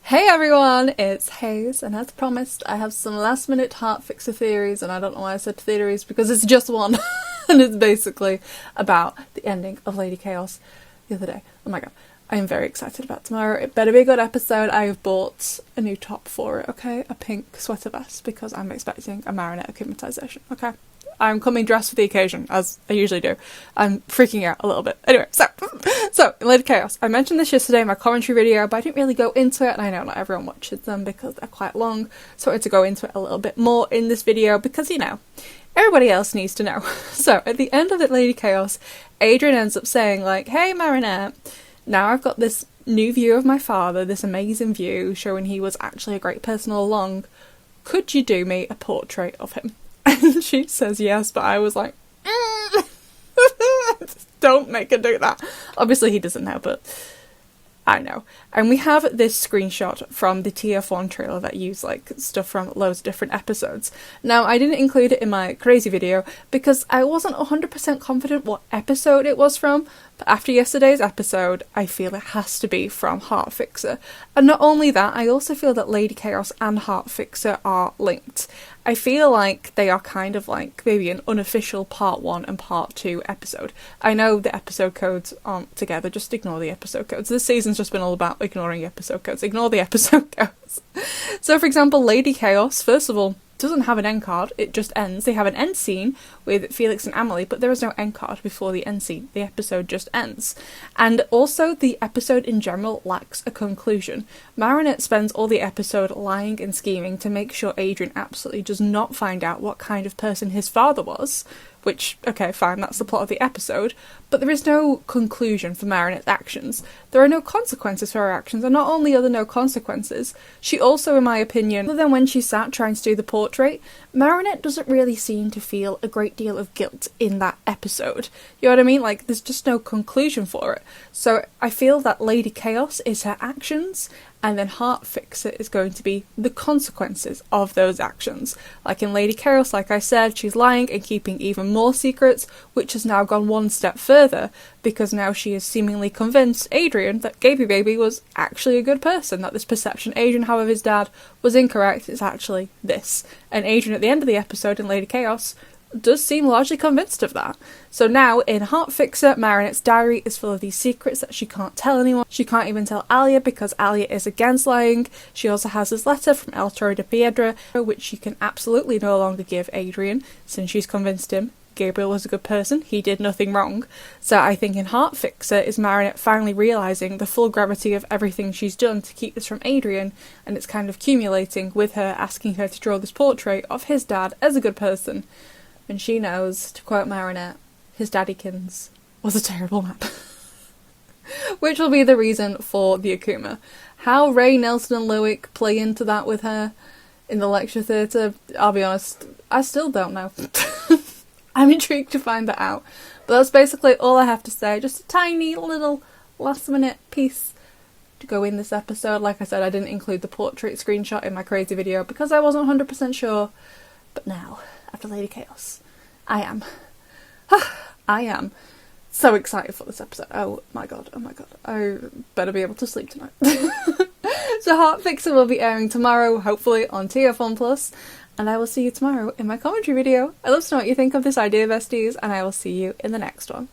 Hey everyone, it's Hayes, and as promised, I have some last minute heart fixer theories, and I don't know why I said theories because it's just one, and it's basically about the ending of Lady Chaos the other day. Oh my god, I am very excited about tomorrow. It better be a good episode. I have bought a new top for it, okay? A pink sweater vest, because I'm expecting a Marinette acclimatization, okay? I'm coming dressed for the occasion, as I usually do. I'm freaking out a little bit. Anyway, so in Lady Chaos, I mentioned this yesterday in my commentary video, but I didn't really go into it, and I know not everyone watches them because they're quite long, so I wanted to go into it a little bit more in this video because, you know, everybody else needs to know. So, at the end of it, Lady Chaos, Adrian ends up saying, like, hey Marinette, now I've got this new view of my father, this amazing view, showing he was actually a great person all along. Could you do me a portrait of him? And she says yes, but I was like, don't make her do that. Obviously he doesn't know, but I know. And we have this screenshot from the TF1 trailer that used like stuff from loads of different episodes. Now, I didn't include it in my crazy video because I wasn't 100% confident what episode it was from, but after yesterday's episode, I feel it has to be from Heart Fixer. And not only that, I also feel that Lady Chaos and Heart Fixer are linked. I feel like they are kind of like maybe an unofficial part 1 and part 2 episode. I know the episode codes aren't together, just ignore the episode codes. This season's just been all about ignoring episode codes. Ignore the episode codes. So for example, Lady Chaos, first of all, doesn't have an end card, it just ends. They have an end scene with Felix and Amelie, but there is no end card before the end scene. The episode just ends. And also, the episode in general lacks a conclusion. Marinette spends all the episode lying and scheming to make sure Adrian absolutely does not find out what kind of person his father was, which, okay, fine, that's the plot of the episode, but there is no conclusion for Marinette's actions. There are no consequences for her actions, and not only are there no consequences, she also, in my opinion, other than when she sat trying to do the portrait, Marinette doesn't really seem to feel a great deal of guilt in that episode. You know what I mean? Like, there's just no conclusion for it. So I feel that Lady Chaos is her actions, and then Heart Fixer is going to be the consequences of those actions. Like in Lady Chaos, like I said, she's lying and keeping even more secrets, which has now gone one step further, because now she is seemingly convinced Adrian that Gaby Baby was actually a good person, that this perception Adrian had of his dad was incorrect, it's actually this. And Adrian at the end of the episode in Lady Chaos does seem largely convinced of that. So now, in Heart Fixer, Marinette's diary is full of these secrets that she can't tell anyone. She can't even tell Alia because Alia is against lying. She also has this letter from El Toro de Piedra, which she can absolutely no longer give Adrian, since she's convinced him Gabriel was a good person, he did nothing wrong. So I think in Heart Fixer is Marinette finally realising the full gravity of everything she's done to keep this from Adrian, and it's kind of accumulating with her asking her to draw this portrait of his dad as a good person. And she knows, to quote Marinette, his daddykins was a terrible man. Which will be the reason for the Akuma. How Ray, Nelson and Lewick play into that with her in the lecture theatre, I'll be honest, I still don't know. I'm intrigued to find that out. But that's basically all I have to say. Just a tiny little last minute piece to go in this episode. Like I said, I didn't include the portrait screenshot in my crazy video because I wasn't 100% sure. But now, after Lady Chaos, I am so excited for this episode. Oh my god, I better be able to sleep tonight. So Heart Fixer will be airing tomorrow, hopefully on TF1 Plus, and I will see you tomorrow in my commentary video. I'd love to know what you think of this idea, besties, and I will see you in the next one.